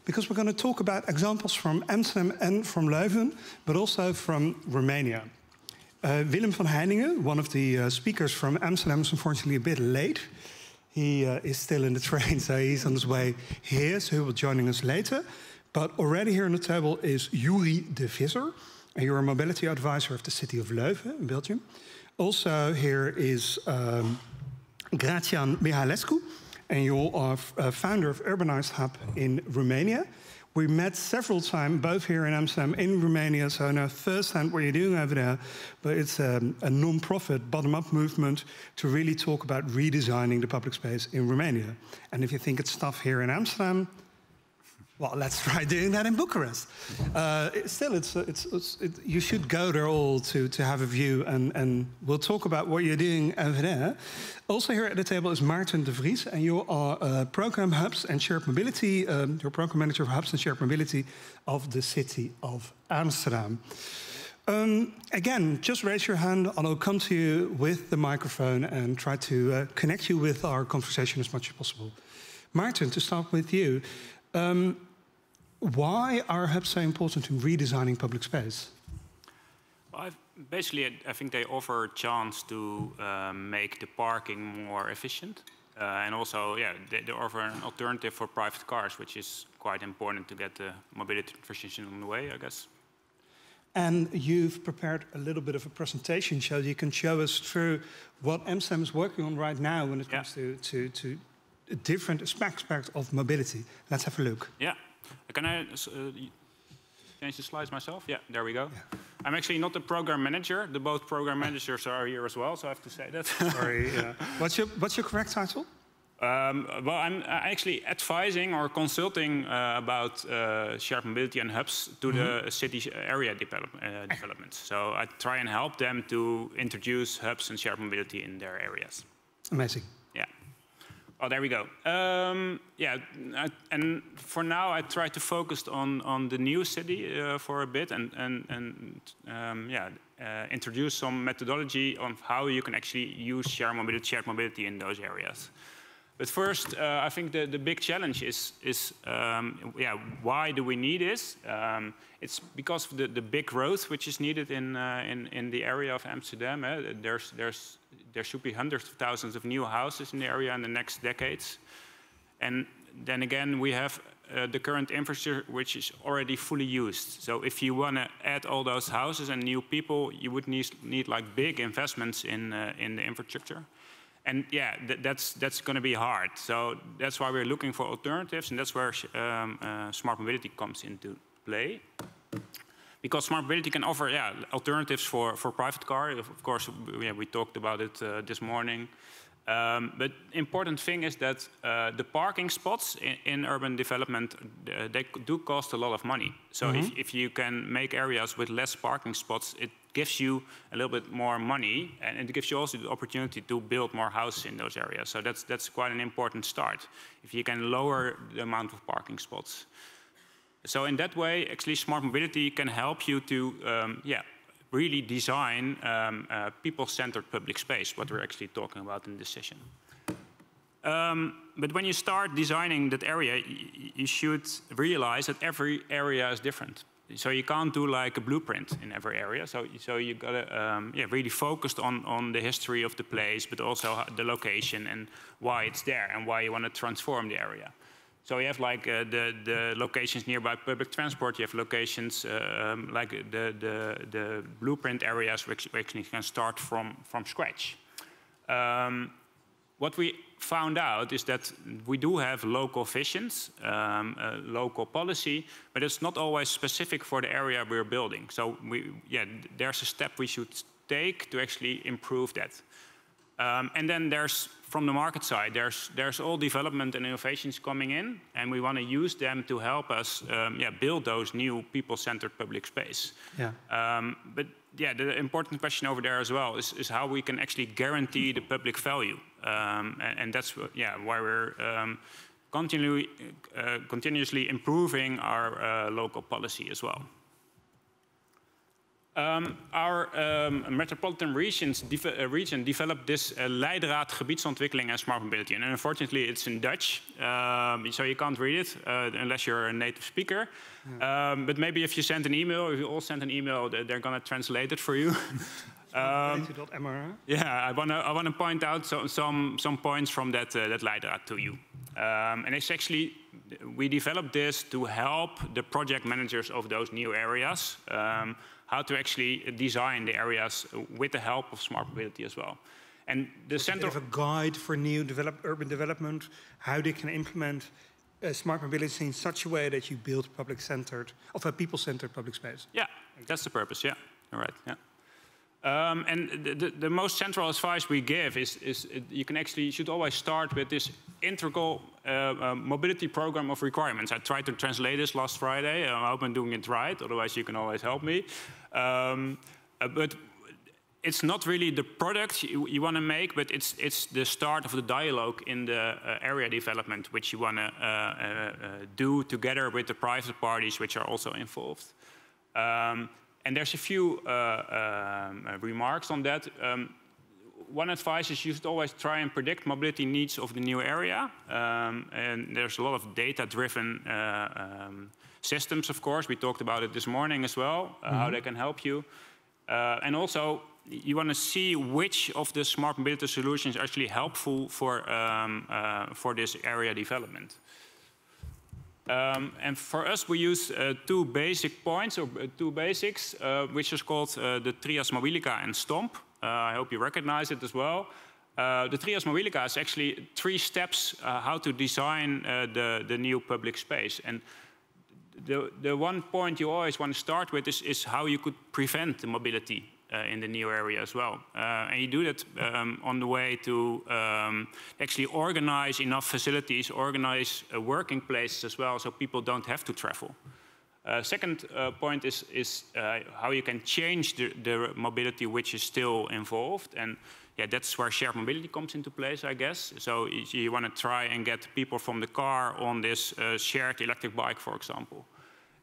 because we're going to talk about examples from Amsterdam and from Leuven, but also from Romania. Willem van Heiningen, one of the speakers from Amsterdam, is unfortunately a bit late. He is still in the train, so he's on his way here, so he will be joining us later. But already here on the table is Yuri de Visser, and you're a mobility advisor of the city of Leuven in Belgium. Also here is Gracian Mihailescu, and you are a founder of Urbanized Hub in Romania. We met several times, both here in Amsterdam, in Romania, so I know firsthand what you're doing over there. But it's a non-profit, bottom-up movement to really talk about redesigning the public space in Romania. And if you think it's tough here in Amsterdam, well, let's try doing that in Bucharest. Still, you should go there all to have a view, and we'll talk about what you're doing over there. Also here at the table is Maarten de Vries, and you are Program Hubs and Shared Mobility, you're Program Manager of Hubs and Shared Mobility of the City of Amsterdam. Again, just raise your hand and I'll come to you with the microphone and try to connect you with our conversation as much as possible. Maarten, to start with you. Why are hubs so important in redesigning public space? Well, basically, I think they offer a chance to make the parking more efficient. And also, yeah, they offer an alternative for private cars, which is quite important to get the mobility transition on the way, I guess. And you've prepared a little bit of a presentation so you can show us through what Amsterdam is working on right now when it comes to different aspects of mobility. Let's have a look. Yeah. Can I change the slides myself? Yeah, there we go. Yeah. I'm actually not the program manager. Both program managers are here as well, so I have to say that. Sorry. Yeah. What's your correct title? Well, I'm actually advising or consulting about shared mobility and hubs to the city area developments. So I try and help them to introduce hubs and shared mobility in their areas. Amazing. Yeah. Oh, there we go. Yeah, and for now I try to focus on the new city for a bit and introduce some methodology on how you can actually use shared mobility in those areas. But first, I think the big challenge is why do we need this? It's because of the big growth which is needed in the area of Amsterdam. There should be hundreds of thousands of new houses in the area in the next decades. And then again, we have the current infrastructure which is already fully used. So if you want to add all those houses and new people, you would need like big investments in the infrastructure. And yeah, that's going to be hard. So that's why we're looking for alternatives, and that's where smart mobility comes into play. Because smart mobility can offer alternatives for private car. Of course, we talked about it this morning. But important thing is that the parking spots in urban development, they do cost a lot of money. So if you can make areas with less parking spots, it gives you a little bit more money, and it gives you also the opportunity to build more houses in those areas. So that's quite an important start, if you can lower the amount of parking spots. So in that way, actually, smart mobility can help you to really design people-centered public space, what we're actually talking about in this session. But when you start designing that area, you should realize that every area is different. So you can't do like a blueprint in every area. So you gotta really focus on the history of the place, but also the location and why it's there and why you want to transform the area. So you have like the locations nearby public transport. You have locations like the blueprint areas which actually can start from scratch. What we found out is that we do have local visions, local policy, but it's not always specific for the area we're building. So there's a step we should take to actually improve that. And then there's, from the market side, there's all development and innovations coming in, and we want to use them to help us build those new people-centered public space. But the important question over there as well is how we can actually guarantee the public value. And that's why we're continuously improving our local policy as well. Our metropolitan region developed this leidraad gebiedsontwikkeling and smart mobility. And unfortunately, it's in Dutch, so you can't read it unless you're a native speaker. But maybe if you send an email, if you all send an email, they're going to translate it for you. Yeah, I want to point out some points from that leidraad to you. And it's actually, we developed this to help the project managers of those new areas how to actually design the areas with the help of smart mobility as well. And the center of a guide for new urban development, how they can implement smart mobility in such a way that you build public-centered, of a people-centered public space. Yeah, that's the purpose. Yeah, all right. Yeah. And the most central advice we give is you should always start with this integral mobility program of requirements. I tried to translate this last Friday. I hope I'm doing it right. Otherwise, you can always help me. But it's not really the product you want to make, but it's the start of the dialogue in the area development, which you want to do together with the private parties which are also involved. And there's a few remarks on that. One advice is you should always try and predict mobility needs of the new area. And there's a lot of data-driven systems, of course. We talked about it this morning as well, how they can help you. And also, you want to see which of the smart mobility solutions are actually helpful for this area development. And for us, we use two basic points, or two basics, which is called the Trias Mobilica and STOMP. I hope you recognize it as well. The Trias Mobilica is actually 3 steps how to design the new public space. And the one point you always want to start with is how you could prevent the mobility in the new area as well. And you do that on the way to actually organize enough facilities, organize working places as well, so people don't have to travel. Second point is how you can change the mobility which is still involved. And yeah, that's where shared mobility comes into place, I guess. So you want to try and get people from the car on this shared electric bike, for example.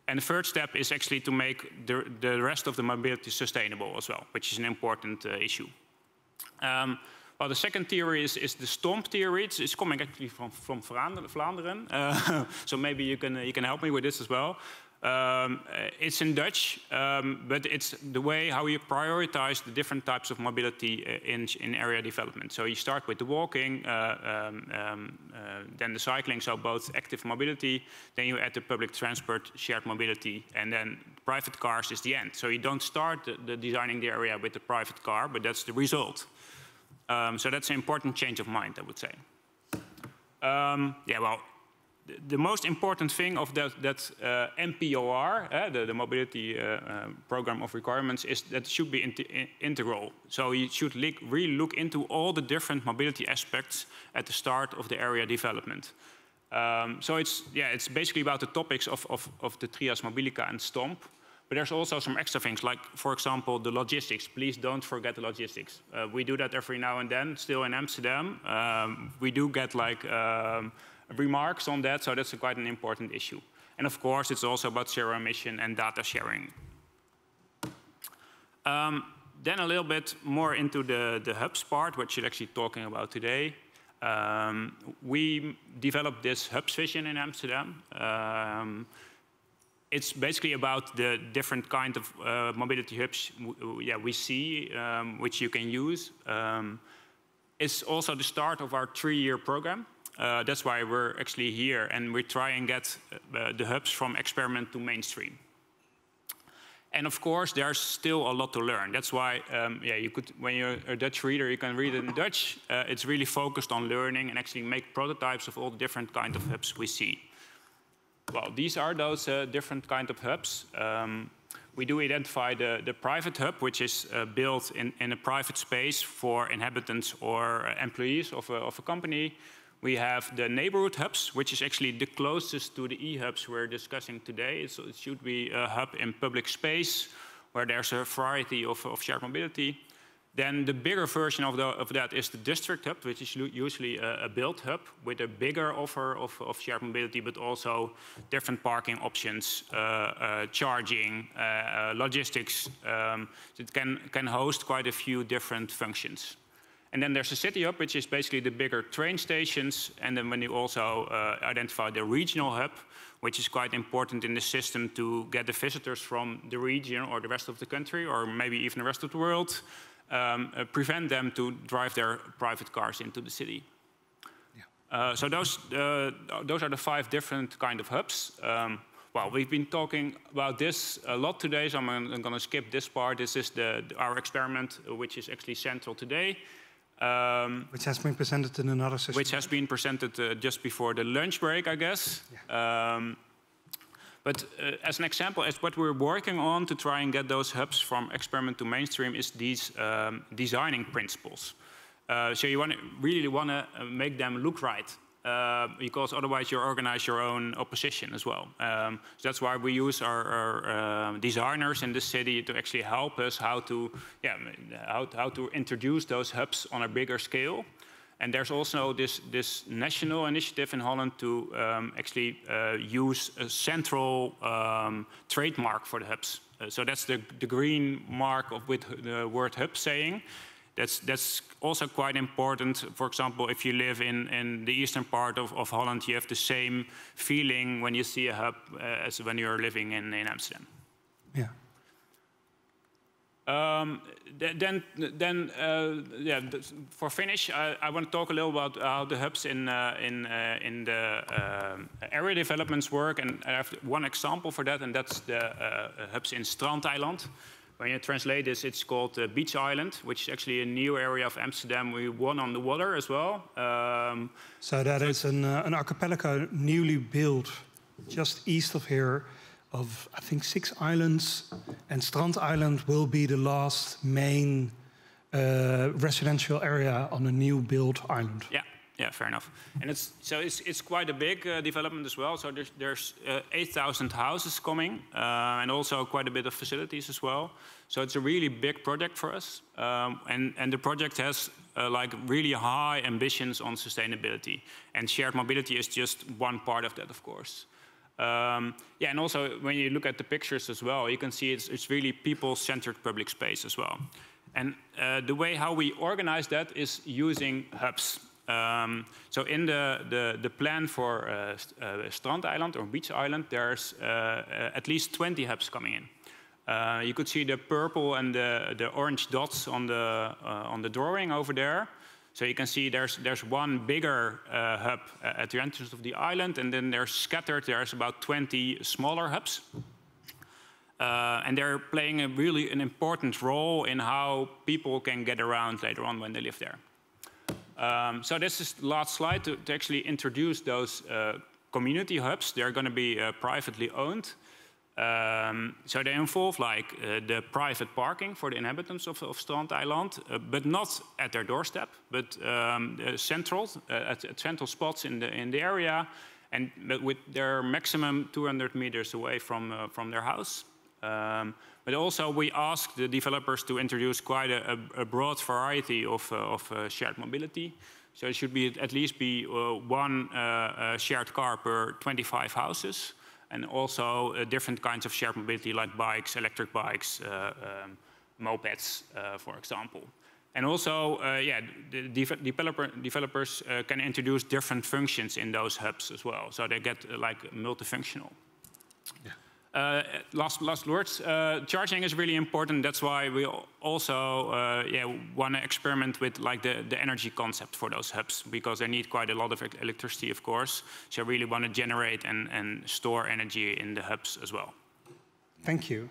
And the third step is actually to make the rest of the mobility sustainable as well, which is an important issue. Well, the second theory is the STOMP theory. It's coming actually from Vlaanderen. So maybe you can help me with this as well. It's in Dutch, but it's the way how you prioritize the different types of mobility in area development. So you start with the walking, then the cycling, so both active mobility, then you add the public transport, shared mobility, and then private cars is the end. So you don't start designing the area with the private car, but that's the result. So that's an important change of mind, I would say. Yeah, well, the most important thing of that MPOR, the mobility program of requirements, is that it should be integral. So you should really look into all the different mobility aspects at the start of the area development. So it's basically about the topics of the Trias Mobilica and STOMP. But there's also some extra things, like, for example, the logistics. Please don't forget the logistics. We do that every now and then, still in Amsterdam. We do get like remarks on that, so that's quite an important issue. And of course, it's also about zero emission and data sharing. Then a little bit more into the hubs part, which you're actually talking about today. We developed this hubs vision in Amsterdam. It's basically about the different kind of mobility hubs we see, which you can use. It's also the start of our 3-year program. That's why we're actually here, and we try and get the hubs from experiment to mainstream. And of course, there's still a lot to learn. That's why, you could, when you're a Dutch reader, you can read it in Dutch. It's really focused on learning and actually make prototypes of all the different kind of hubs we see. Well, these are those different kind of hubs. We do identify the private hub, which is built in a private space for inhabitants or employees of a company. We have the neighborhood hubs, which is actually the closest to the eHUBS we're discussing today. So it should be a hub in public space where there's a variety of shared mobility. Then the bigger version of that is the district hub, which is usually a built hub with a bigger offer of shared mobility, but also different parking options, charging, logistics. It can host quite a few different functions. And then there's a city hub, which is basically the bigger train stations. And then when you also identify the regional hub, which is quite important in the system to get the visitors from the region or the rest of the country, or maybe even the rest of the world, prevent them to drive their private cars into the city. Yeah. So those are the 5 different kind of hubs. Well, we've been talking about this a lot today, so I'm going to skip this part. This is our experiment, which is actually central today. Which has been presented in another session. Which has been presented just before the lunch break, I guess. Yeah. But as an example, as what we're working on to try and get those hubs from experiment to mainstream is these designing principles. So you really want to make them look right, because otherwise you organize your own opposition as well. So that's why we use our designers in the city to actually help us how to introduce those hubs on a bigger scale. And there's also this national initiative in Holland to actually use a central trademark for the hubs. So that's the green mark with the word hub saying. That's also quite important. For example, if you live in the eastern part of Holland, you have the same feeling when you see a hub as when you're living in Amsterdam. Yeah. For finish, I want to talk a little about how the hubs in the area developments work, and I have one example for that, and that's the hubs in Strandeiland. When you translate this, it's called Beach Island, which is actually a new area of Amsterdam. We won on the water as well. So that is an archipelago newly built just east of here, of I think 6 islands, and Strand Island will be the last main residential area on a new built island. Yeah, fair enough. And it's quite a big development as well. So there's 8,000 houses coming, and also quite a bit of facilities as well. So it's a really big project for us, and the project has like really high ambitions on sustainability, and shared mobility is just one part of that, of course. And also when you look at the pictures as well, you can see it's really people-centered public space as well. And the way how we organize that is using hubs. So in the plan for Strandeiland or Beach Island, there's at least 20 hubs coming in. You could see the purple and the orange dots on the drawing over there. So you can see there's one bigger hub at the entrance of the island, and then there's about 20 smaller hubs. And they're playing an important role in how people can get around later on when they live there. So this is the last slide to actually introduce those community hubs. They're going to be privately owned. So they involve like the private parking for the inhabitants of Strandeiland, but not at their doorstep, but central at central spots in the area, and with their maximum 200 meters away from their house. But also we ask the developers to introduce quite a broad variety of shared mobility. So it should be at least be one shared car per 25 houses. And also different kinds of shared mobility like bikes, electric bikes, mopeds, for example. And also, the developers can introduce different functions in those hubs as well. So they get like multifunctional. Yeah. Last words. Charging is really important. That's why we also want to experiment with like the energy concept for those hubs, because they need quite a lot of electricity, of course. So I really want to generate and store energy in the hubs as well. Thank you.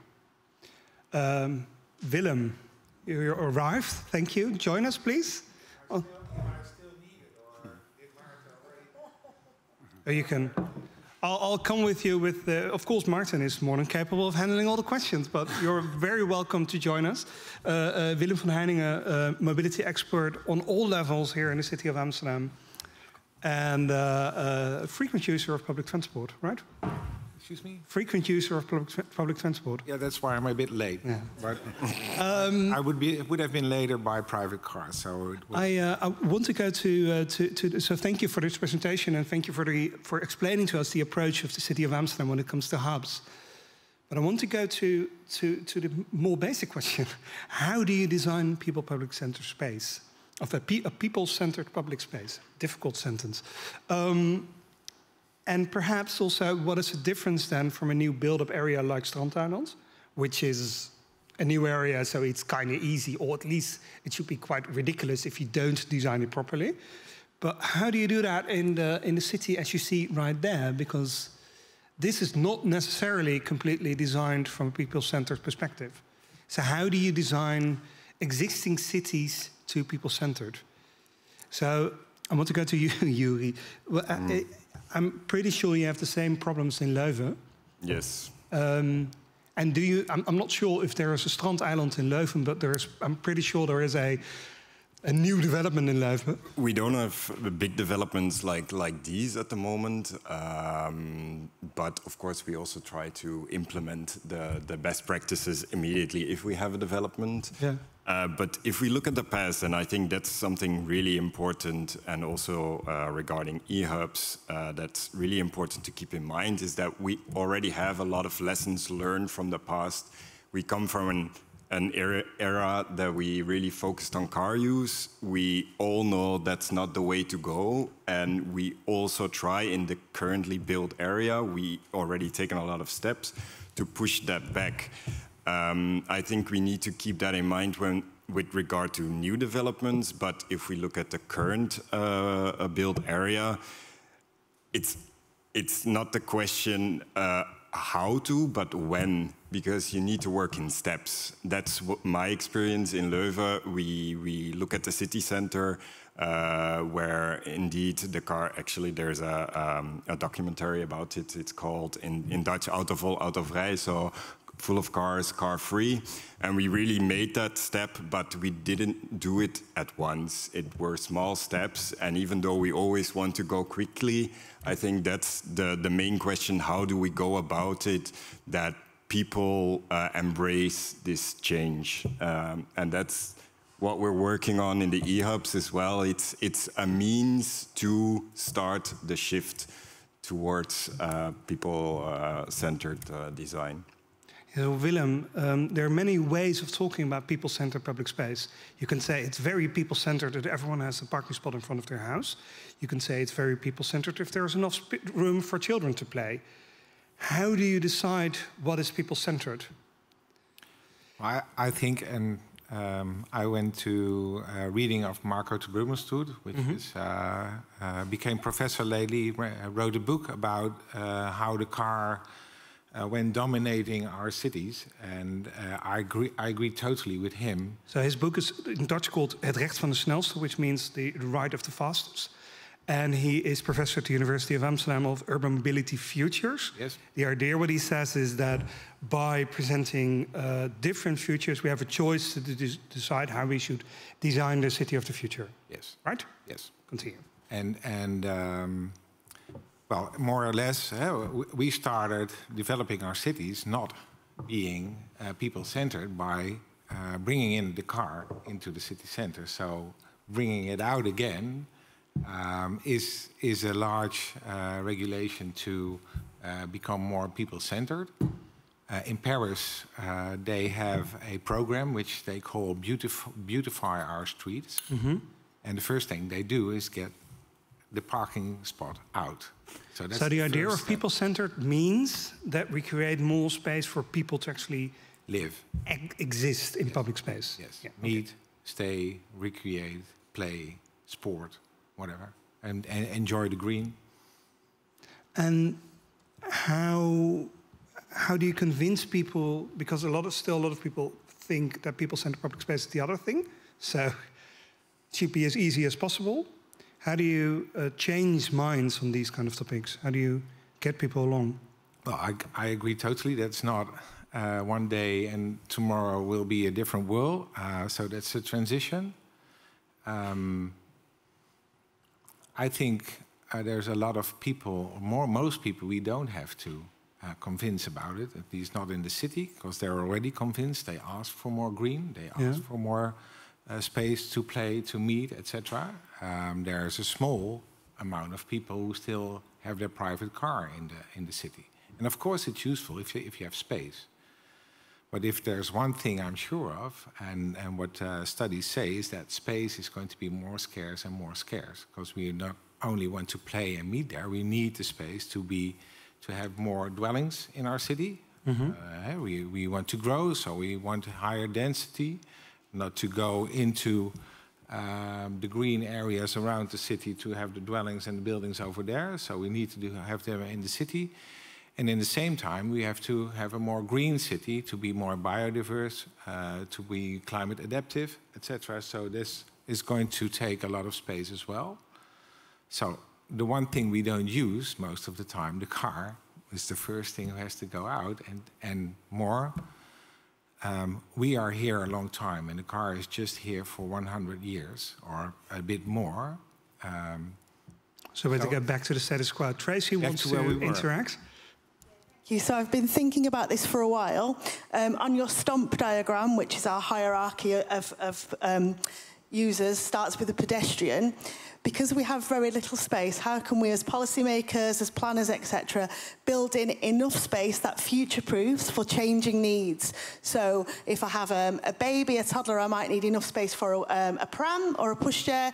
Willem, you arrived. Thank you. Join us, please. I still need it, or did Maarten already? You can. I'll come with you with, of course, Maarten is more than capable of handling all the questions, but you're very welcome to join us. Willem van Heiningen, mobility expert on all levels here in the city of Amsterdam, and a frequent user of public transport, right? Excuse me? Frequent user of public transport. Yeah, that's why I'm a bit late. Yeah. But I would have been later by private car. So it was I want to go to so thank you for this presentation and thank you for explaining to us the approach of the city of Amsterdam when it comes to hubs. But I want to go to the more basic question: how do you design people-public center space, of a people-centered public space? Difficult sentence. And perhaps also, what is the difference then from a new build-up area like Strandeiland, which is a new area, so it's kind of easy, or at least it should be quite ridiculous if you don't design it properly. But how do you do that in the city as you see right there? Because this is not necessarily completely designed from a people-centered perspective. So how do you design existing cities to people-centered? So I want to go to you, Yuri. Well, I'm pretty sure you have the same problems in Leuven. Yes. And do you? I'm not sure if there is a Strandeiland in Leuven, but I'm pretty sure there is a new development in Leuven. We don't have big developments like these at the moment, but of course we also try to implement the best practices immediately if we have a development. Yeah. But if we look at the past, and I think that's something really important, and also regarding eHUBS, that's really important to keep in mind, is that we already have a lot of lessons learned from the past. We come from an era that we really focused on car use. We all know that's not the way to go, and we also try in the currently built area, we already taken a lot of steps to push that back. I think we need to keep that in mind with regard to new developments, but if we look at the current built area, it's not the question how to, but when, because you need to work in steps. That's what my experience in Leuven. We look at the city center, where indeed the car, actually there's a documentary about it. It's called in Dutch Autovol, Autovrij, so full of cars, car-free. And we really made that step, but we didn't do it at once. It were small steps, and even though we always want to go quickly, I think that's the main question: how do we go about it that people embrace this change? And that's what we're working on in the eHUBS as well. It's a means to start the shift towards people-centered design. Willem, there are many ways of talking about people-centered public space. You can say it's very people-centered that everyone has a parking spot in front of their house. You can say it's very people-centered if there is enough room for children to play. How do you decide what is people-centered? Well, I think, and I went to a reading of Marco te Brummelstoet, which is, became professor lately, wrote a book about how the car when dominating our cities, and I agree totally with him. So his book is in Dutch called Het Recht van de Snelste, which means the right of the fastest. And he is professor at the University of Amsterdam of Urban Mobility Futures. Yes. The idea, what he says, is that by presenting different futures, we have a choice to decide how we should design the city of the future. Yes. Right? Yes. Continue. And well, more or less, we started developing our cities not being people-centered by bringing in the car into the city center. So bringing it out again is a large regulation to become more people-centered. In Paris, they have a program which they call Beautify Our Streets. And the first thing they do is get the parking spot out. So the idea of people-centered means that we create more space for people to actually live, exist in public space. Yes, yeah, meet, stay, recreate, play, sport, whatever, and enjoy the green. And how do you convince people? Because still a lot of people think that people-centered public space is the other thing. So it should be as easy as possible. How do you change minds on these kind of topics? How do you get people along? Well, I agree totally. That's not one day and tomorrow will be a different world. So that's a transition. I think there's a lot of people, most people, we don't have to convinced about it, at least not in the city, because they're already convinced. They ask for more green, they ask for more space to play, to meet, etc. There's a small amount of people who still have their private car in the city. And of course it's useful if you have space. But if there's one thing I'm sure of, and what studies say, is that space is going to be more scarce and more scarce, because we not only want to play and meet there, we need the space to have more dwellings in our city. We want to grow, so we want higher density, not to go into the green areas around the city to have the dwellings and the buildings over there. So we need to have them in the city. And in the same time, we have to have a more green city to be more biodiverse, to be climate adaptive, etc. So this is going to take a lot of space as well. So the one thing we don't use most of the time, the car, is the first thing who has to go out, and more. We are here a long time, and the car is just here for 100 years or a bit more. So to get back to the status quo, Tracy wants to interact. So I've been thinking about this for a while. On your stomp diagram, which is our hierarchy of users, starts with the pedestrian. Because we have very little space, how can we as policymakers, as planners, etc., build in enough space that future-proofs for changing needs? So if I have a baby, a toddler, I might need enough space for a pram or a pushchair.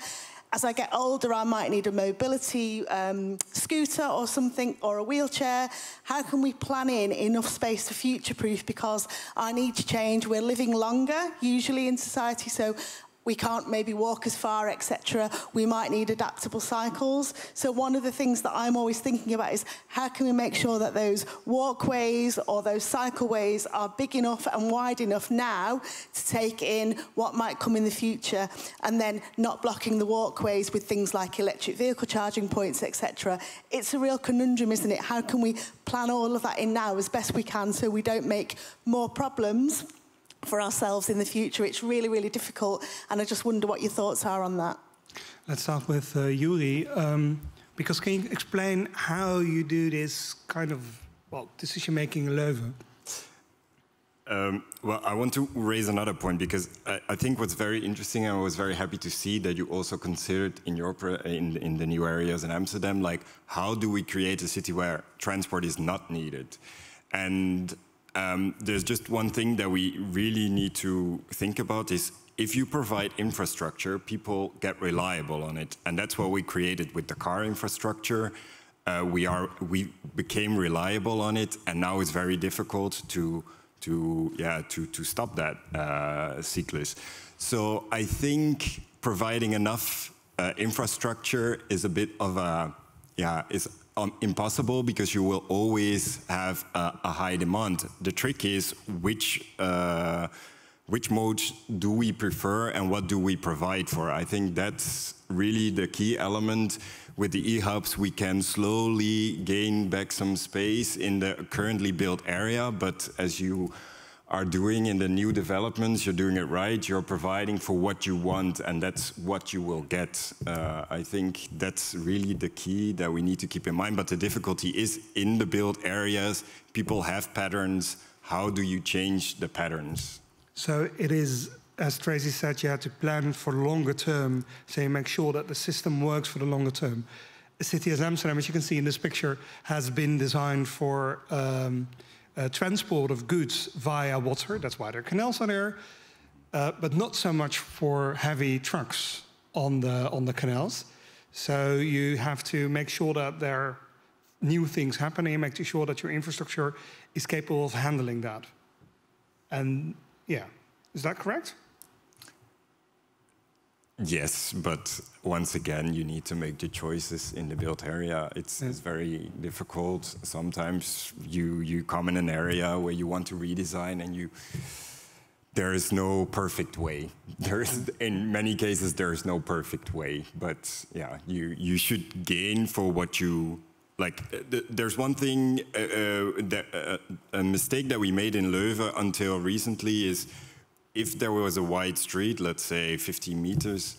As I get older, I might need a mobility scooter or something, or a wheelchair. How can we plan in enough space to future-proof? Because our needs change. We're living longer, usually in society, so we can't maybe walk as far, etc. We might need adaptable cycles. So one of the things that I'm always thinking about is how can we make sure that those walkways or those cycleways are big enough and wide enough now to take in what might come in the future, and then not blocking the walkways with things like electric vehicle charging points, etc. It's a real conundrum, isn't it? How can we plan all of that in now as best we can so we don't make more problems for ourselves in the future? It's really, really difficult, and I just wonder what your thoughts are on that. Let's start with Yuri, because can you explain how you do this kind of, well, decision-making in Leuven? Well, I want to raise another point, because I think what's very interesting, and I was very happy to see that you also considered in your in the new areas in Amsterdam, like how do we create a city where transport is not needed? And there's just one thing that we really need to think about is if you provide infrastructure, people get reliable on it. And that's what we created with the car infrastructure. We became reliable on it, and now it's very difficult to stop that cyclist. So I think providing enough infrastructure is a bit of a, is impossible, because you will always have a high demand. The trick is which modes do we prefer and what do we provide for? I think that's really the key element. With the eHUBS, we can slowly gain back some space in the currently built area, but as you are doing in the new developments, you're doing it right, you're providing for what you want, and that's what you will get. I think that's really the key that we need to keep in mind, but the difficulty is in the built areas, people have patterns. How do you change the patterns? So it is, as Tracy said, you have to plan for the longer term, so you make sure that the system works for the longer term. A city as Amsterdam, as you can see in this picture, has been designed for transport of goods via water. That's why there are canals on there, but not so much for heavy trucks on the canals. So you have to make sure that there are new things happening, make sure that your infrastructure is capable of handling that. And yeah, is that correct? Yes, but once again, you need to make the choices in the built area. It's very difficult. Sometimes you come in an area where you want to redesign, and there is no perfect way. In many cases, there is no perfect way. But yeah, you should gain for what you like. There's one thing, a mistake that we made in Leuven until recently is if there was a wide street, let's say 50 meters,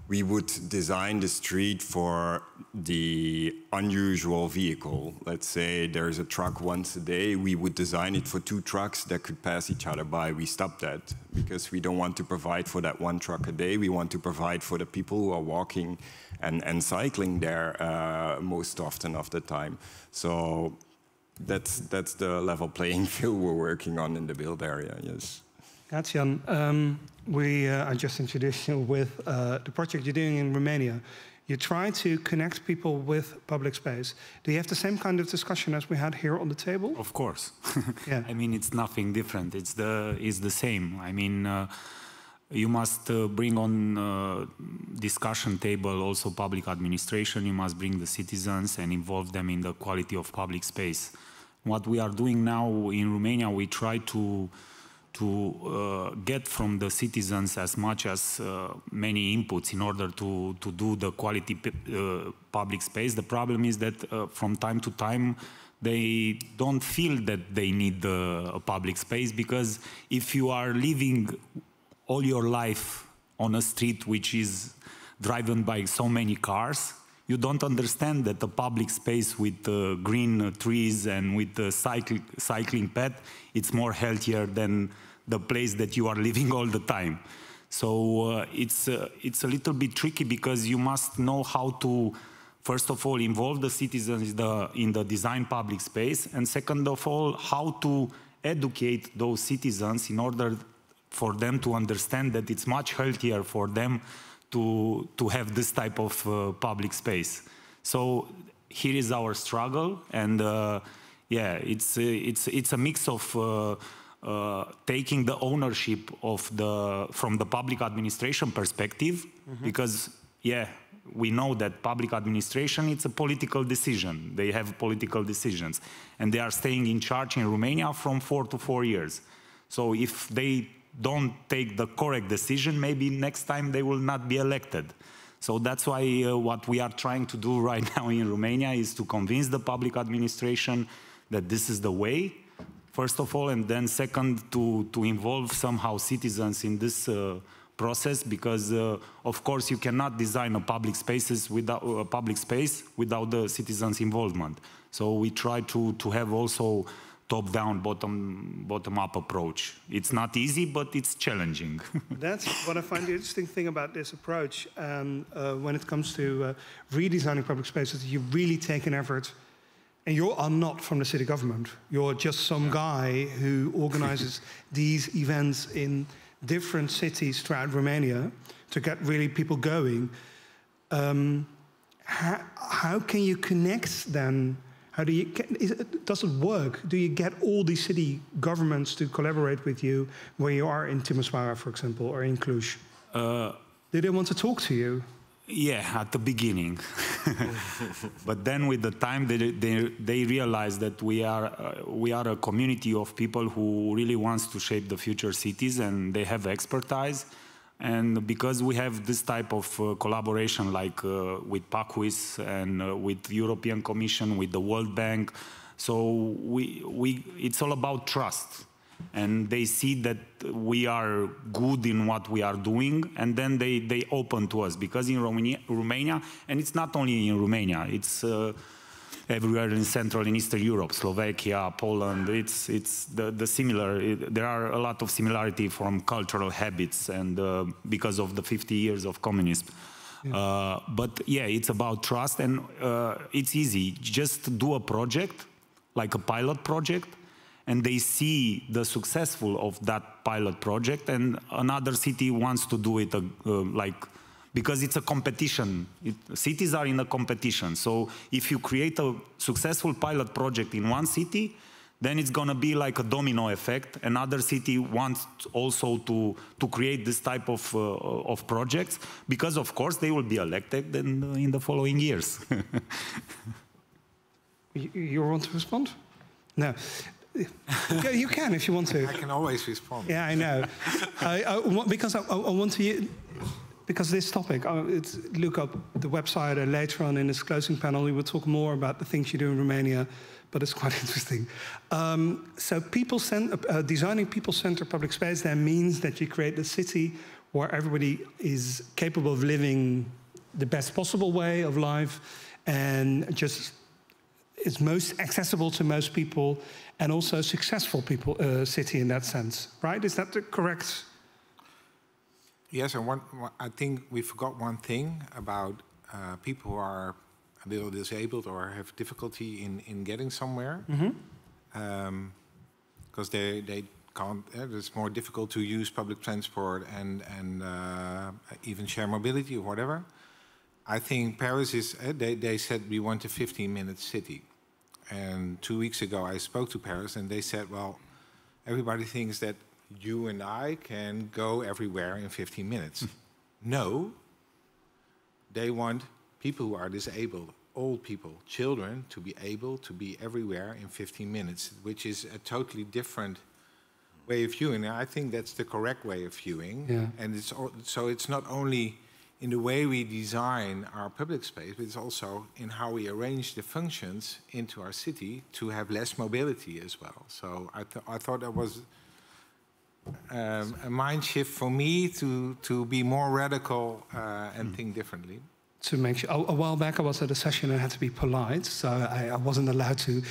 we would design the street for the unusual vehicle. Let's say there's a truck once a day, we would design it for 2 trucks that could pass each other by. We stopped that because we don't want to provide for that 1 truck a day. We want to provide for the people who are walking and cycling there most often of the time. So that's the level playing field we're working on in the build area, yes. Jan, I just introduced you with the project you're doing in Romania. You try to connect people with public space. Do you have the same kind of discussion as we had here on the table? Of course. Yeah. I mean, it's nothing different. It's the same. I mean, you must bring on discussion table also public administration. You must bring the citizens and involve them in the quality of public space. What we are doing now in Romania, we try to get from the citizens as much as many inputs in order to do the quality public space. The problem is that from time to time they don't feel that they need a public space, because if you are living all your life on a street which is driven by so many cars, you don't understand that the public space with green trees and with the cycling path, it's more healthier than the place that you are living all the time. So it's a little bit tricky, because you must know how to, first of all, involve the citizens in the design public space, and second of all, how to educate those citizens in order for them to understand that it's much healthier for them to have this type of public space. So here is our struggle, and yeah, it's a mix of taking the ownership of from the public administration perspective, because yeah, we know that public administration, it's a political decision. They have political decisions, and they are staying in charge in Romania from 4 to 4 years. So if they don't take the correct decision, maybe next time they will not be elected. So that's why what we are trying to do right now in Romania is to convince the public administration that this is the way, first of all, and then second, to involve somehow citizens in this process, because of course you cannot design a public space without the citizens' involvement. So we try to have also top-down, bottom-up approach. It's not easy, but it's challenging. That's what I find the interesting thing about this approach. When it comes to redesigning public spaces, you really take an effort. And you are not from the city government. You're just some guy who organizes these events in different cities throughout Romania to get really people going. How can you connect then? How do you, does it work? Do you get all these city governments to collaborate with you where you are in Timișoara, for example, or in Cluj? Do they want to talk to you? Yeah, at the beginning. But then with the time, they realize that we are a community of people who really wants to shape the future cities, and they have expertise. And because we have this type of collaboration, like with PACWIS and with the European Commission, with the World Bank, so it's all about trust. And they see that we are good in what we are doing, and then they open to us. Because in Romania, and it's not only in Romania, it's everywhere in Central and Eastern Europe, Slovakia, Poland, it's the similar. There are a lot of similarity from cultural habits, and because of the 50 years of communism. Yeah. But yeah, it's about trust, and it's easy. Just do a project, like a pilot project, and they see the successful of that pilot project, and another city wants to do it because it's a competition. Cities are in a competition. So if you create a successful pilot project in one city, then it's going to be like a domino effect. Another city wants also to create this type of projects, because of course they will be elected in the following years. You want to respond? No. Yeah, you can if you want to. I can always respond. Yeah, I know. Because I want to. because this topic, look up the website, and later on in this closing panel, we will talk more about the things you do in Romania, but it's quite interesting. So designing people-centered public space then means that you create a city where everybody is capable of living the best possible way of life and just is most accessible to most people and also successful city in that sense, right? Is that the correct? Yes, and I think we forgot one thing about people who are a little disabled or have difficulty in getting somewhere. Because they can't, it's more difficult to use public transport and even share mobility or whatever. I think Paris is, they said we want a 15-minute city. And 2 weeks ago I spoke to Paris and they said, well, everybody thinks that you and I can go everywhere in 15 minutes. No, they want people who are disabled, old people, children, to be able to be everywhere in 15 minutes, which is a totally different way of viewing. And I think that's the correct way of viewing. Yeah. And so it's not only in the way we design our public space, but it's also in how we arrange the functions into our city to have less mobility as well. So I thought that was a mind shift for me to be more radical and think differently. To make sure, a while back I was at a session and I had to be polite, so I wasn't allowed to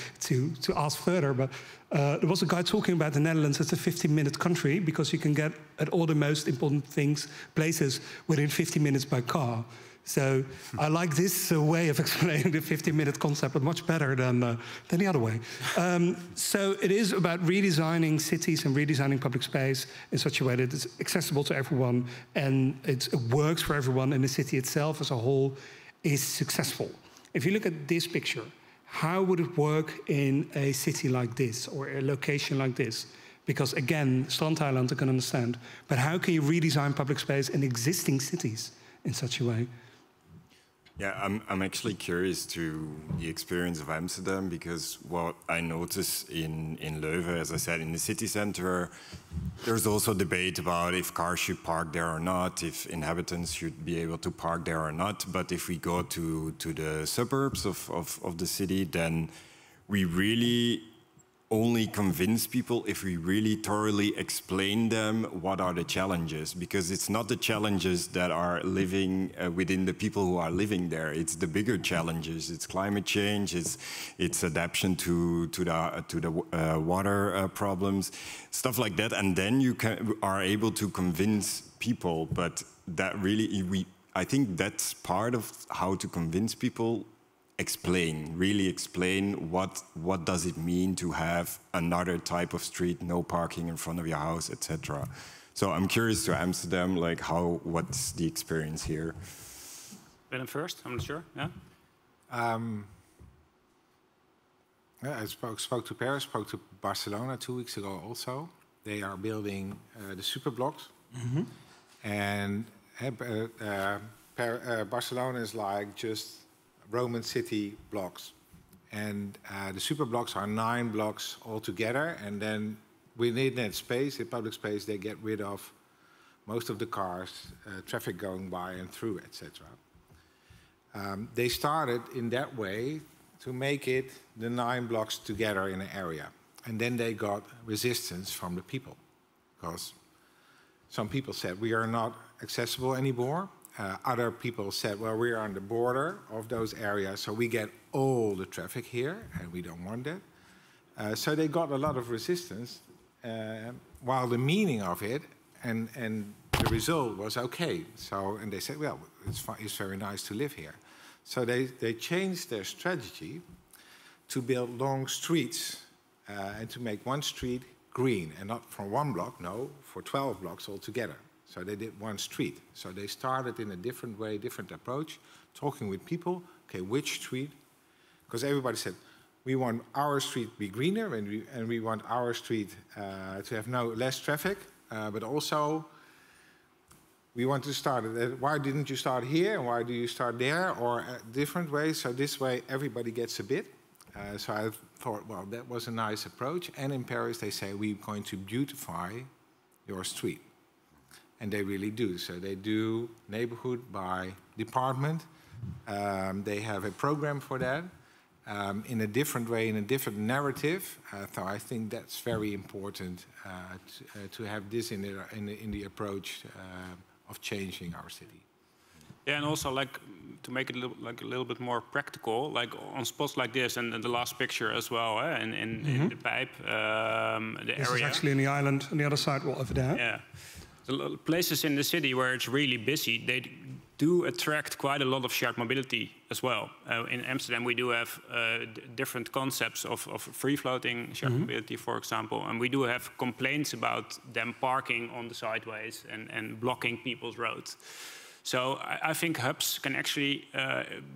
ask further. But there was a guy talking about the Netherlands as a 15-minute country because you can get at all the most important places within 15 minutes by car. So I like this way of explaining the 15-minute concept, but much better than the other way. So it is about redesigning cities and redesigning public space in such a way that it's accessible to everyone and it works for everyone, and the city itself as a whole is successful. If you look at this picture, how would it work in a city like this or a location like this? Because again, Strandeiland I can understand, but how can you redesign public space in existing cities in such a way? Yeah, I'm actually curious to the experience of Amsterdam because what I notice in Leuven, as I said, in the city center, there's also debate about if cars should park there or not, if inhabitants should be able to park there or not. But if we go to the suburbs of the city, then we really only convince people if we really thoroughly explain them what are the challenges, because it's not the challenges that are living within the people who are living there. It's the bigger challenges. It's climate change. It's adaptation to the water problems, stuff like that. And then you are able to convince people. But that really, I think that's part of how to convince people. Really explain what does it mean to have another type of street, no parking in front of your house, etc. So I'm curious to Amsterdam, like what's the experience here? Willem first, I'm not sure. Yeah. Yeah, I spoke to Paris, spoke to Barcelona 2 weeks ago also. They are building the superblocks, and Barcelona is like just Roman city blocks, and the super blocks are 9 blocks altogether, and then within that space, the public space, they get rid of most of the cars, traffic going by and through, etc. They started in that way to make it the 9 blocks together in an area, and then they got resistance from the people because some people said we are not accessible anymore. Other people said, well, we are on the border of those areas, so we get all the traffic here, and we don't want that. So they got a lot of resistance, while the meaning of it and the result was okay. So, and they said, well, it's very nice to live here. So they changed their strategy to build long streets and to make one street green, and not for 1 block, no, for 12 blocks altogether. So they did 1 street. So they started in a different way, different approach, talking with people. Okay, which street? Because everybody said, we want our street to be greener, and we want our street to have less traffic, but also we want to start it. Why didn't you start here, and why do you start there, or different ways? So this way, everybody gets a bit. So I thought, well, that was a nice approach. And in Paris, they say, we're going to beautify your street. And they really do. So they do neighborhood by department. They have a program for that in a different way, in a different narrative. So I think that's very important to have this in the approach of changing our city. Yeah, and also like to make it a little bit more practical, like on spots like this, and the last picture as well, in the pipe, the this area. Is actually in the island on the other side, well, over there. Yeah, the places in the city where it's really busy, they do attract quite a lot of shared mobility as well. In Amsterdam, we do have different concepts of free-floating shared mobility, for example, and we do have complaints about them parking on the sideways and blocking people's roads. So I think hubs can actually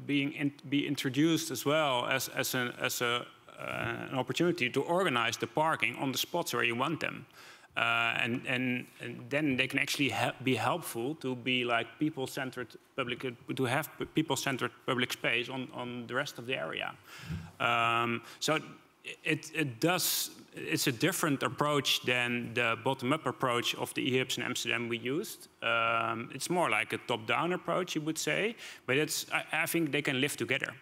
be introduced as well as an opportunity to organize the parking on the spots where you want them. And then they can actually be helpful to be like people-centered public, to have people-centered public space on the rest of the area. So it's a different approach than the bottom-up approach of the eHUBS in Amsterdam we used. It's more like a top-down approach, you would say, but I think they can live together.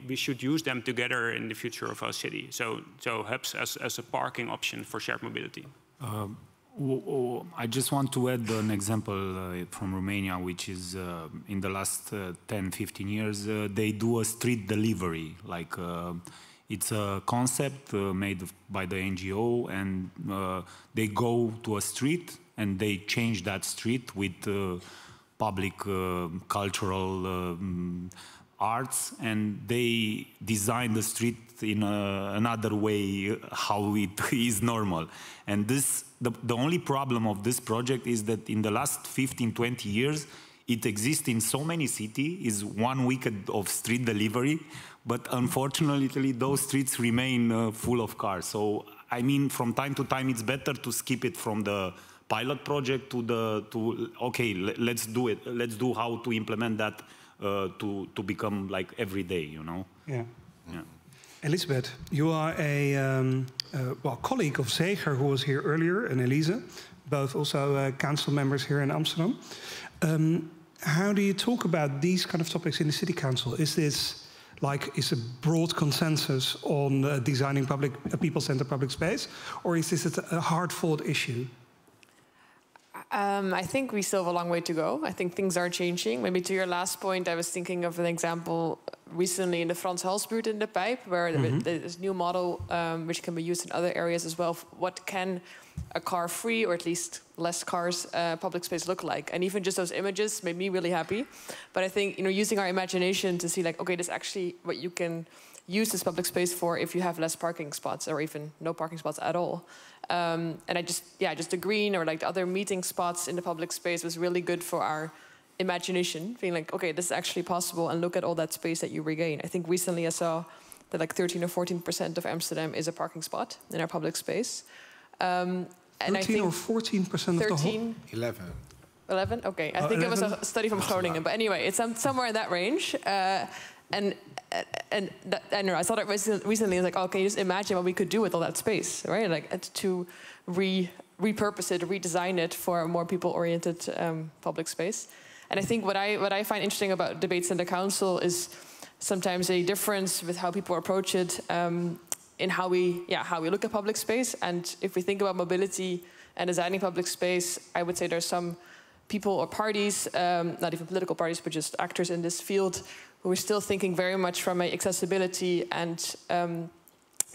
We should use them together in the future of our city. So hubs as a parking option for shared mobility. I just want to add an example from Romania, which is in the last 10-15 years, they do a street delivery. Like it's a concept made by the NGO, and they go to a street and they change that street with public cultural arts, and they design the street in another way how it is normal. And the only problem of this project is that in the last 15-20 years it exists in so many cities, is 1 week of street delivery, but unfortunately those streets remain full of cars. So I mean, from time to time it's better to skip it from the pilot project to okay, let's do it, let's do how to implement that to become like every day, you know? Yeah. Elisabeth, you are a colleague of Zeger, who was here earlier, and Elise, both also council members here in Amsterdam. How do you talk about these kind of topics in the city council? Is this is a broad consensus on designing people-centered public space, or is this a hard-fought issue? I think we still have a long way to go. I think things are changing. Maybe to your last point, I was thinking of an example recently in the Frans Halsbuurt in the Pipe, where there's a new model which can be used in other areas as well. What can a car-free, or at least less cars, public space look like? And even just those images made me really happy. But I think, using our imagination to see, like, okay, this is actually what you can use this public space for if you have less parking spots, or even no parking spots at all. And just the green or like the other meeting spots in the public space was really good for our imagination, feeling like, okay, this is actually possible, and look at all that space that you regain. I think recently I saw that like 13 or 14% of Amsterdam is a parking spot in our public space. And 13 I think or 14% of the whole? 11. 11? Okay, I think 11? It was a study from Groningen. But anyway, it's somewhere in that range. And I don't know, I saw that recently. I was like, oh, can you just imagine what we could do with all that space, right? Like to repurpose it, redesign it for a more people-oriented public space. And I think what I find interesting about debates in the council is sometimes a difference with how people approach it in how we look at public space. And if we think about mobility and designing public space, I would say there's some people or parties, not even political parties, but just actors in this field, who are still thinking very much from accessibility and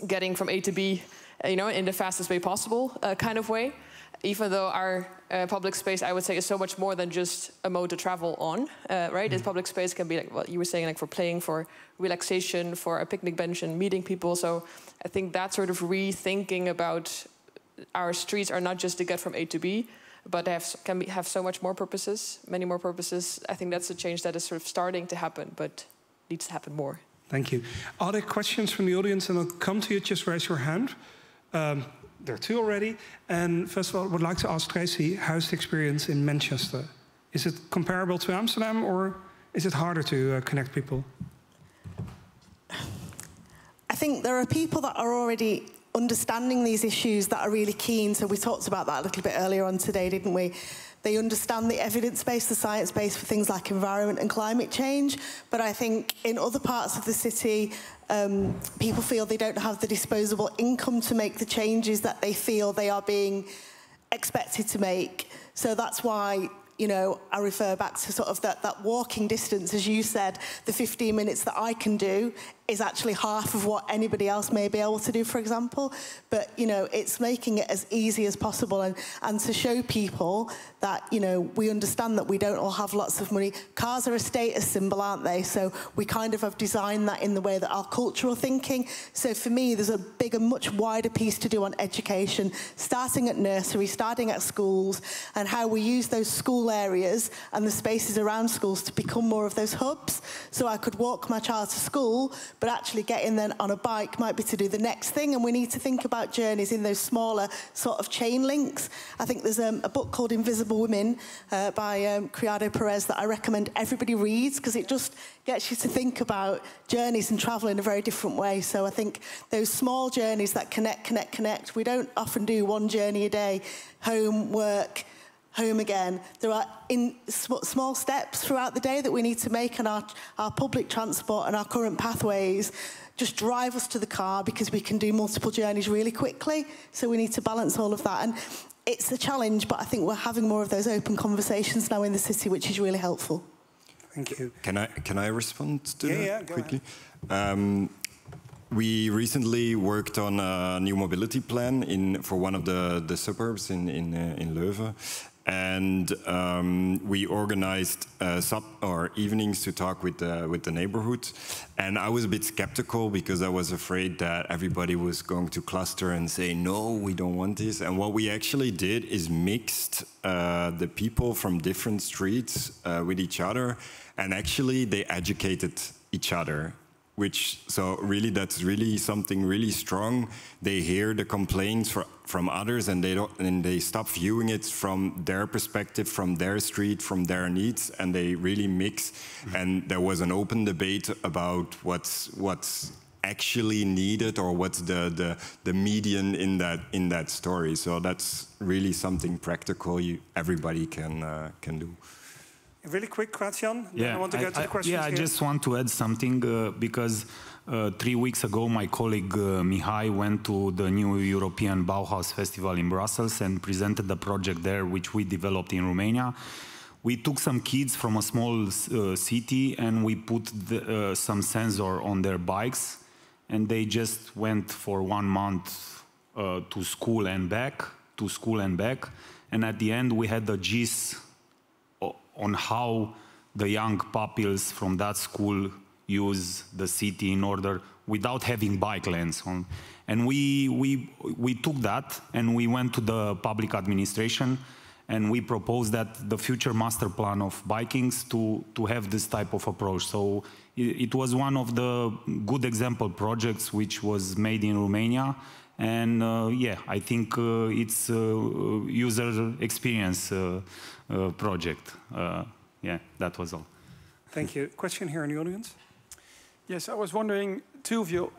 getting from A to B, in the fastest way possible kind of way. Even though our public space, I would say, is so much more than just a mode to travel on, right? This public space can be like what you were saying, like for playing, for relaxation, for a picnic bench and meeting people. So I think that sort of rethinking about our streets are not just to get from A to B, but they can have so much more purposes, many more purposes. I think that's a change that is sort of starting to happen, but needs to happen more. Thank you. Are there questions from the audience? And I'll come to you, just raise your hand. There are two already. And first of all, I would like to ask Tracy, how's the experience in Manchester? Is it comparable to Amsterdam, or is it harder to connect people? I think there are people that are already understanding these issues that are really keen. So we talked about that a little bit earlier on today, didn't we? They understand the evidence base, the science base for things like environment and climate change. But I think in other parts of the city, people feel they don't have the disposable income to make the changes that they feel they are being expected to make. So that's why, you know, I refer back to sort of that walking distance, as you said, the 15 minutes that I can do is actually half of what anybody else may be able to do, for example. But, you know, it's making it as easy as possible and to show people that, you know, we understand that we don't all have lots of money. Cars are a status symbol, aren't they? So we kind of have designed that in the way that our cultural thinking. So for me, there's a bigger, much wider piece to do on education, starting at nursery, starting at schools, and how we use those school areas and the spaces around schools to become more of those hubs. So I could walk my child to school, but actually getting them on a bike might be to do the next thing, and we need to think about journeys in those smaller sort of chain links. I think there's a book called Invisible Women by Criado Perez that I recommend everybody reads, because it just gets you to think about journeys and travel in a very different way. So I think those small journeys that connect. We don't often do one journey a day, home, work, home again. There are small steps throughout the day that we need to make, and our public transport and our current pathways just drive us to the car because we can do multiple journeys really quickly. So we need to balance all of that. And it's a challenge, but I think we're having more of those open conversations now in the city, which is really helpful. Thank you. Can I respond to that quickly? We recently worked on a new mobility plan for one of the suburbs in Leuven. And we organized evenings to talk with the neighborhood. And I was a bit skeptical because I was afraid that everybody was going to cluster and say, no, we don't want this. And what we actually did is mixed the people from different streets with each other. And actually, they educated each other. So really, that's really something really strong. They hear the complaints from others, and they stop viewing it from their perspective, from their street, from their needs, and they really mix. And there was an open debate about what's actually needed, or what's the median in that story. So that's really something practical everybody can do. Really quick, Kratjan. Then I want to go to the questions. I just want to add something because 3 weeks ago, my colleague Mihai went to the new European Bauhaus Festival in Brussels and presented the project there, which we developed in Romania. We took some kids from a small city and we put some sensor on their bikes, and they just went for 1 month to school and back, and at the end we had the gist on how the young pupils from that school use the city in order, without having bike lanes on. And we took that and we went to the public administration and we proposed that the future master plan of bikings to have this type of approach. So it was one of the good example projects which was made in Romania. And I think it's a user experience project. That was all. Thank you. Question here in the audience? Yes, I was wondering, two of you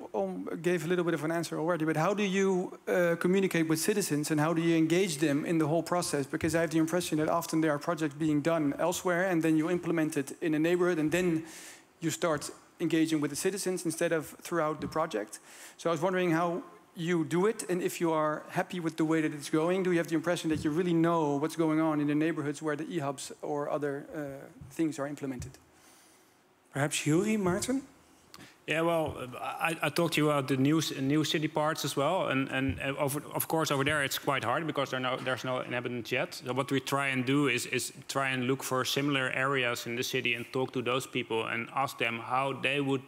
gave a little bit of an answer already, but how do you communicate with citizens and how do you engage them in the whole process? Because I have the impression that often there are projects being done elsewhere and then you implement it in a neighborhood and then you start engaging with the citizens instead of throughout the project. So I was wondering how you do it, and if you are happy with the way that it's going, do you have the impression that you really know what's going on in the neighborhoods where the eHUBs or other things are implemented? Perhaps Yuri, Martin? Yeah, well, I talked to you about the new city parts as well, and of course over there it's quite hard because there's no inhabitants yet. So what we try and do is try and look for similar areas in the city and talk to those people and ask them how they would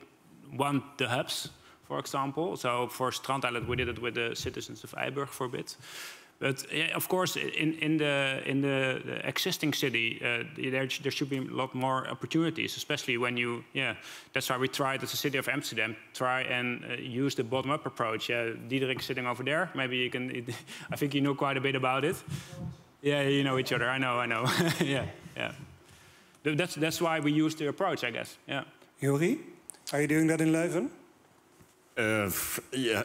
want the hubs, for example. So for Strandeiland, we did it with the citizens of Eiburg for a bit. But yeah, of course, in the existing city, there should be a lot more opportunities, especially when you, that's why we tried as the city of Amsterdam, try and use the bottom-up approach. Diederik sitting over there, maybe you can, I think you know quite a bit about it. Yeah, you know each other, I know. yeah. That's why we use the approach, I guess, yeah. Yuri, are you doing that in Leuven? Yeah,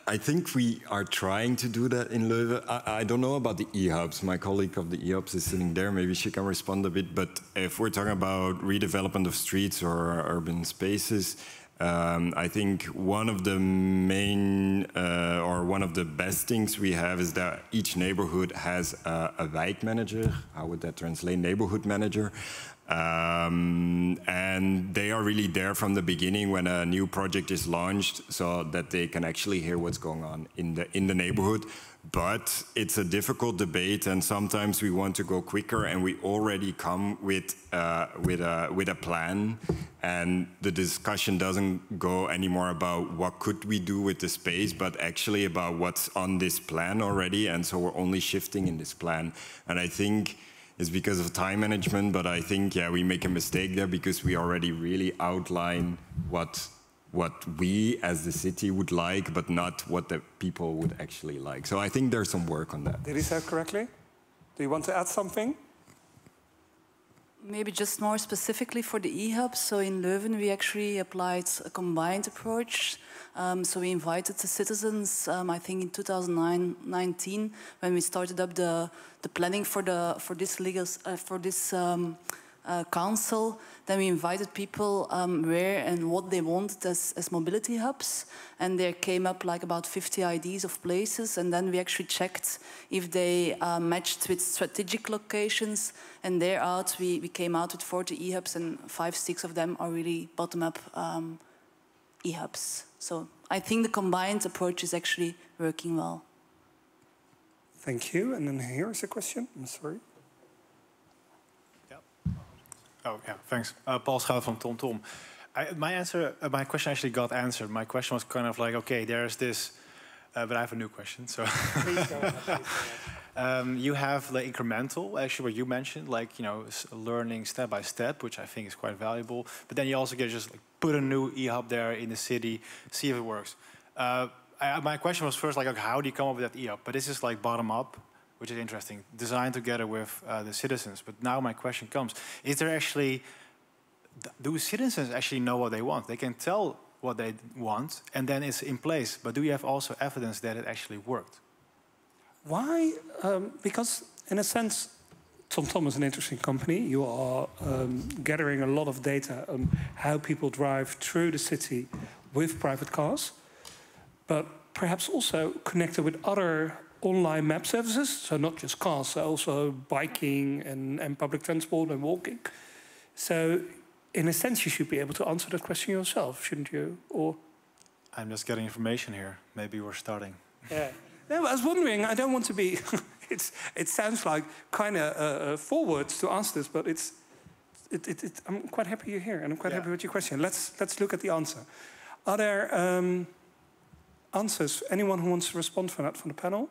I think we are trying to do that in Leuven. I don't know about the eHUBS. My colleague of the eHUBS is sitting there. Maybe she can respond a bit. But if we're talking about redevelopment of streets or urban spaces, I think one of the main or one of the best things we have is that each neighborhood has a wijk manager. How would that translate? Neighborhood manager. And they are really there from the beginning when a new project is launched, so that they can actually hear what's going on in the neighborhood. But it's a difficult debate, and sometimes we want to go quicker, and we already come with a plan, and the discussion doesn't go anymore about what could we do with the space, but actually about what's on this plan already, and so we're only shifting in this plan. And I think it's because of time management, but I think, yeah, we make a mistake there because we already really outline what we as the city would like, but not what the people would actually like. So I think there's some work on that. Did he say it correctly? Do you want to add something? Maybe just more specifically for the eHUBs. So in Leuven, we actually applied a combined approach. So we invited the citizens, I think in 2019, when we started up the planning for this council. Then we invited people where and what they wanted as mobility hubs. And there came up like about 50 ideas of places. And then we actually checked if they matched with strategic locations. And thereout, we came out with 40 eHUBs, and 5-6 of them are really bottom-up eHUBs. So I think the combined approach is actually working well. Thank you. And then here's a question. I'm sorry. Oh, yeah, thanks. Paul Schouw from TomTom. My question actually got answered. My question was kind of like, okay, there's this, but I have a new question. So Please go ahead. You have the incremental, actually, what you mentioned, like, you know, learning step by step, which I think is quite valuable. But then you also get just like, put a new eHUB there in the city, see if it works. My question was first like, okay, how do you come up with that eHUB? But this is like bottom up, which is interesting, designed together with the citizens. But now my question comes, is there actually, do citizens actually know what they want? They can tell what they want, and then it's in place. But do you have also evidence that it actually worked? Why? Because in a sense, TomTom is an interesting company. You are gathering a lot of data on how people drive through the city with private cars, but perhaps also connected with other online map services, so not just cars, so also biking and public transport and walking. So in a sense, you should be able to answer that question yourself, shouldn't you? Or I'm just getting information here. Maybe we're starting. Yeah. No, I was wondering, I don't want to be, it sounds like kind of forward to answer this, but I'm quite happy you're here, and I'm quite happy with your question. Let's look at the answer. Are there answers? Anyone who wants to respond for that from the panel?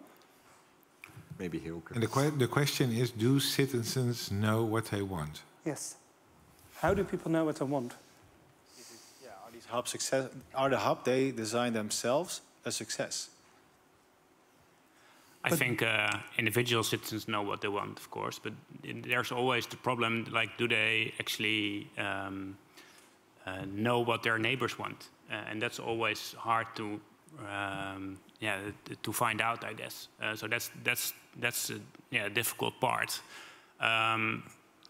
Maybe Hilke. And the question is, do citizens know what they want? Yes. How do people know what they want? Yeah, are these hubs success? Are the hub they design themselves a success? I think individual citizens know what they want, of course, but there's always the problem, like, do they actually know what their neighbors want? And that's always hard to find out, I guess. So that's a difficult part.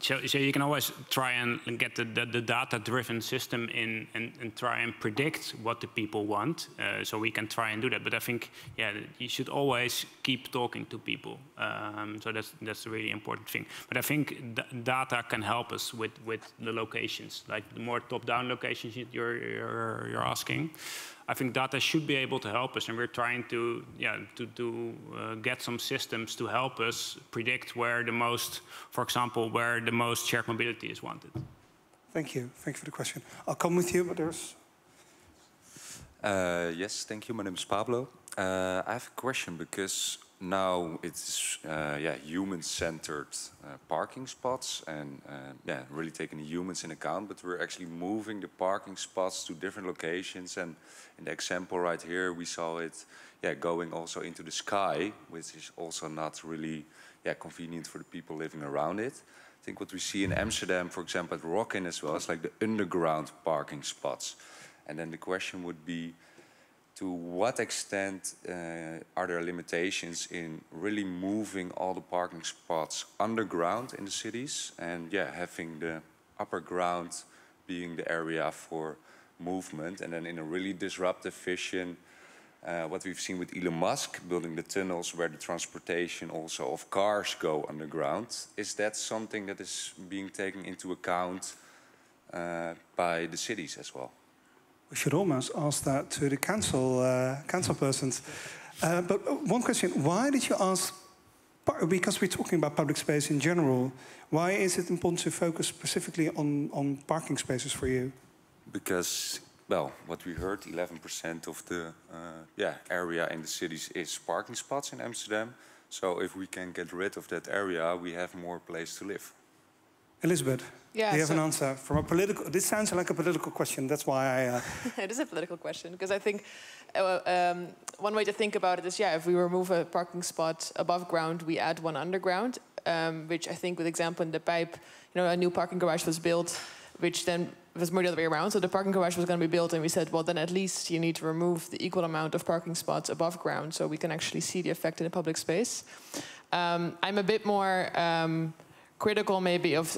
So you can always try and get the data-driven system in and try and predict what the people want. So we can try and do that. But I think, you should always keep talking to people. So that's a really important thing. But I think data can help us with the locations, like the more top-down locations you're asking. I think data should be able to help us, and we're trying to get some systems to help us predict where the most, for example, where the most shared mobility is wanted. Thank you. Thank you for the question. I'll come with you, but there's... Yes, thank you. My name is Pablo. I have a question because now it's human-centered parking spots and really taking the humans in account, but we're actually moving the parking spots to different locations. And in the example right here, we saw it going also into the sky, which is also not really convenient for the people living around it. I think what we see in Amsterdam, for example, at Rockin as well, is like the underground parking spots. And then the question would be, to what extent are there limitations in really moving all the parking spots underground in the cities, and yeah, having the upper ground being the area for movement, and then in a really disruptive vision, what we've seen with Elon Musk building the tunnels where the transportation also of cars go underground. Is that something that is being taken into account by the cities as well? We should almost ask that to the council persons. But one question, why did you ask, because we're talking about public space in general, why is it important to focus specifically on parking spaces for you? Because, well, what we heard, 11% of the area in the cities is parking spots in Amsterdam. So if we can get rid of that area, we have more place to live. Elizabeth, yeah, do you have an answer from a political? This sounds like a political question. That's why I. It is a political question, because I think one way to think about it is, yeah, if we remove a parking spot above ground, we add one underground. Which I think, with example in the pipe, a new parking garage was built, which then was more the other way around. So the parking garage was going to be built, and we said, well, then at least you need to remove the equal amount of parking spots above ground, so we can actually see the effect in the public space. I'm a bit more critical maybe of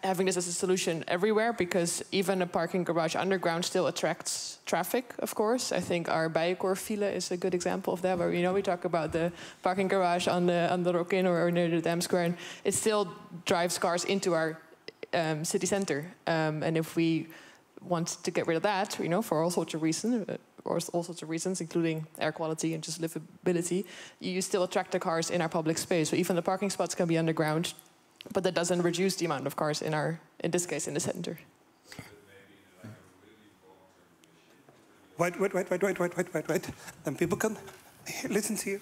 having this as a solution everywhere, because even a parking garage underground still attracts traffic, of course. I think our Bijenkorf file is a good example of that, where we talk about the parking garage on the Rokin or near the Dam Square, and it still drives cars into our city center. And if we want to get rid of that, for all sorts of reasons, including air quality and just livability, you still attract the cars in our public space. So even the parking spots can be underground, but that doesn't reduce the amount of cars in this case, in the center. Wait. Then people can listen to you.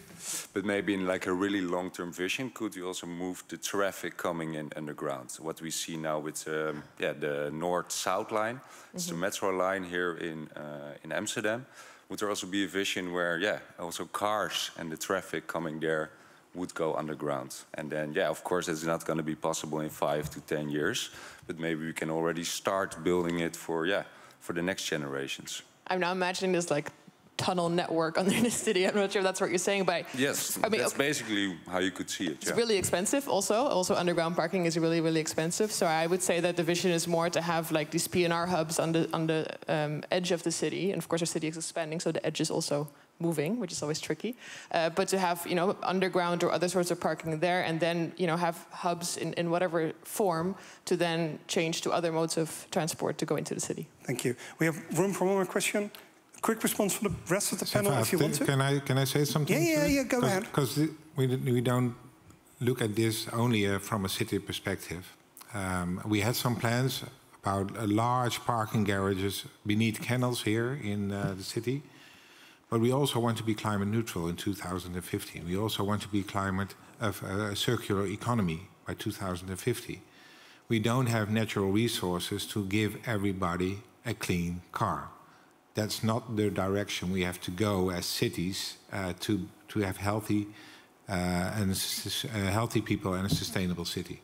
But maybe in like a really long-term vision, could you also move the traffic coming in underground? What we see now with the north-south line, it's the metro line here in Amsterdam. Would there also be a vision where, also cars and the traffic coming there would go underground? And then, of course, it's not going to be possible in 5 to 10 years, but maybe we can already start building it for the next generations. I'm now imagining this like tunnel network under the city. I'm not sure if that's what you're saying, but yes, I mean, that's basically how you could see it. It's really expensive. Also, underground parking is really, really expensive. So I would say that the vision is more to have like these P&R hubs on the edge of the city, and of course our city is expanding, so the edge is also moving, which is always tricky. But to have underground or other sorts of parking there, and then have hubs in whatever form to then change to other modes of transport to go into the city. Thank you. We have room for one more question. Quick response from the rest of the panel, if you want to. Can I say something? Yeah. Go ahead. Because we don't look at this only from a city perspective. We had some plans about large parking garages beneath canals here in the city. But we also want to be climate neutral in 2015. We also want to be a circular economy by 2050. We don't have natural resources to give everybody a clean car. That's not the direction we have to go as cities to have healthy people and a sustainable city.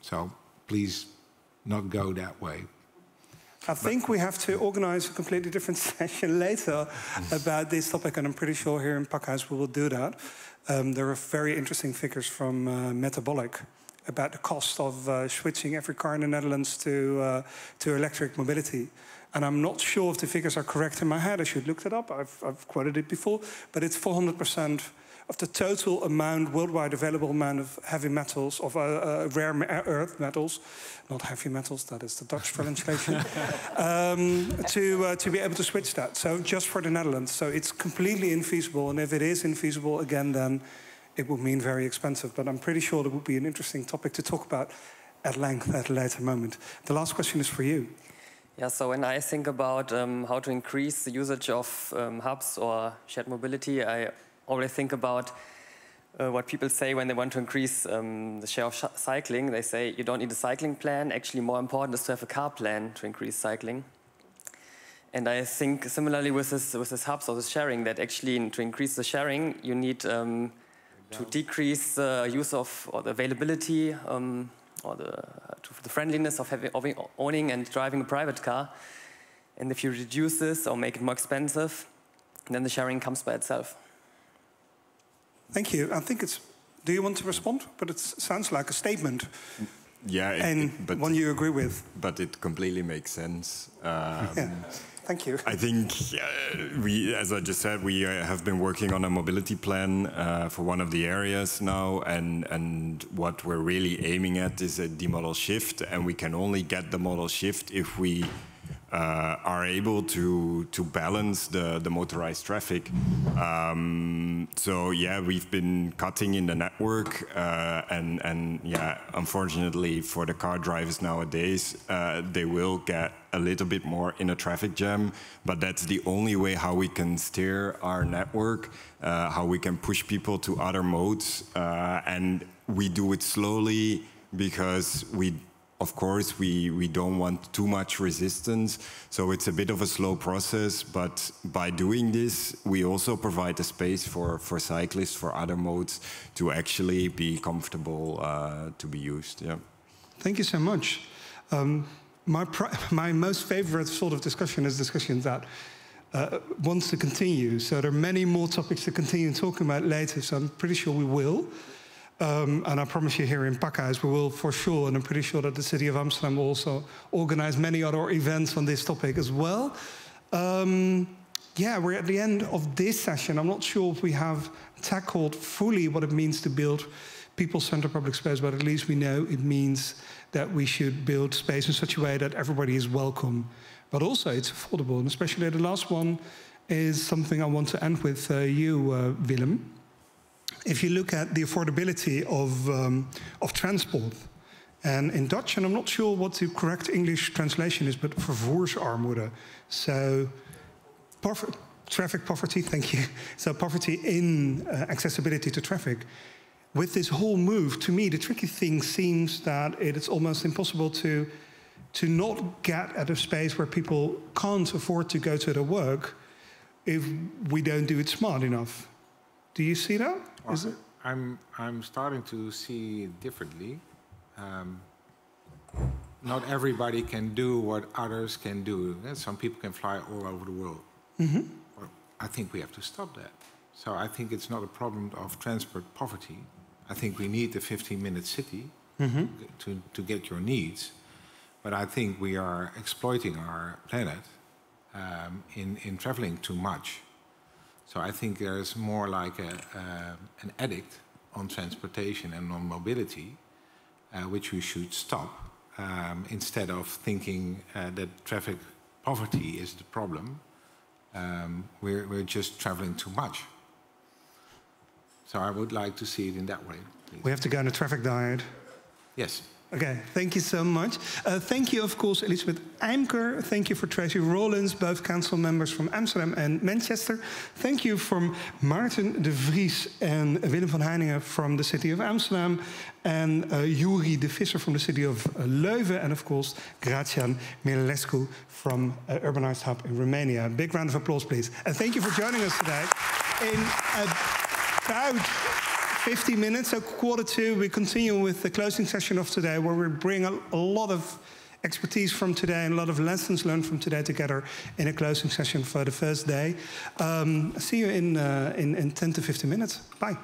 So please not go that way. I think we have to organize a completely different session later about this topic, and I'm pretty sure here in Pakhuis we will do that. There are very interesting figures from Metabolic about the cost of switching every car in the Netherlands to electric mobility. And I'm not sure if the figures are correct in my head. I should look that up. I've quoted it before. But it's 400% of the total amount, worldwide available amount of heavy metals, of rare earth metals, not heavy metals, that is the Dutch translation, to be able to switch that. So just for the Netherlands. So it's completely infeasible. And if it is infeasible, again, then it would mean very expensive. But I'm pretty sure it would be an interesting topic to talk about at length at a later moment. The last question is for you. Yeah, so when I think about how to increase the usage of hubs or shared mobility, I always think about what people say when they want to increase the share of cycling. They say you don't need a cycling plan. Actually, more important is to have a car plan to increase cycling. And I think similarly with this hubs or this sharing, that actually to increase the sharing, you need to decrease the use of or the availability or the friendliness of owning and driving a private car. And if you reduce this or make it more expensive, then the sharing comes by itself. Thank you. I think it's... Do you want to respond? But it sounds like a statement. Yeah, but one you agree with. But it completely makes sense. Yeah. Thank you. I think we, as I just said, we have been working on a mobility plan for one of the areas now, and what we're really aiming at is a demodel shift, and we can only get the model shift if we are able to balance the motorized traffic. So yeah, we've been cutting in the network, and yeah, unfortunately for the car drivers nowadays, they will get a little bit more in a traffic jam, but that's the only way how we can steer our network, how we can push people to other modes, and we do it slowly because of course, we don't want too much resistance, so it's a bit of a slow process, but by doing this, we also provide a space for cyclists, for other modes, to actually be comfortable to be used. Yeah. Thank you so much. My most favorite sort of discussion is discussion that wants to continue, so there are many more topics to continue talking about later, so I'm pretty sure we will. And I promise you here in Pakhuis we will for sure, and I'm pretty sure that the City of Amsterdam will also organize many other events on this topic as well. Yeah, we're at the end of this session. I'm not sure if we have tackled fully what it means to build people-centered public space, but at least we know it means that we should build space in such a way that everybody is welcome, but also it's affordable. And especially the last one is something I want to end with you, Willem. If you look at the affordability of transport, and in Dutch, and I'm not sure what the correct English translation is, but vervoersarmoede. So traffic poverty, thank you. So poverty in accessibility to traffic. With this whole move, to me, the tricky thing seems that it's almost impossible to not get at a space where people can't afford to go to their work if we don't do it smart enough. Do you see that? Well, I'm starting to see it differently. Not everybody can do what others can do. Some people can fly all over the world. Mm-hmm. Well, I think we have to stop that. So I think it's not a problem of transport poverty. I think we need the 15-minute city to get your needs. But I think we are exploiting our planet in traveling too much. So I think there's more like an addict on transportation and on mobility, which we should stop, instead of thinking that traffic poverty is the problem. We're just traveling too much. So I would like to see it in that way, please. We have to go on a traffic diet. Yes. Okay, thank you so much. Thank you, of course, Elisabeth Eimker. Thank you for Tracy Rollins, both council members from Amsterdam and Manchester. Thank you from Maarten de Vries and Willem van Heiningen from the City of Amsterdam, and Juri de Visser from the City of Leuven, and of course, Gracian Milescu from Urbanized Hub in Romania. A big round of applause, please. And thank you for joining us today. In about 50 minutes, so 1:45, we continue with the closing session of today, where we bring a lot of expertise from today and a lot of lessons learned from today together in a closing session for the first day. See you in 10 to 15 minutes. Bye.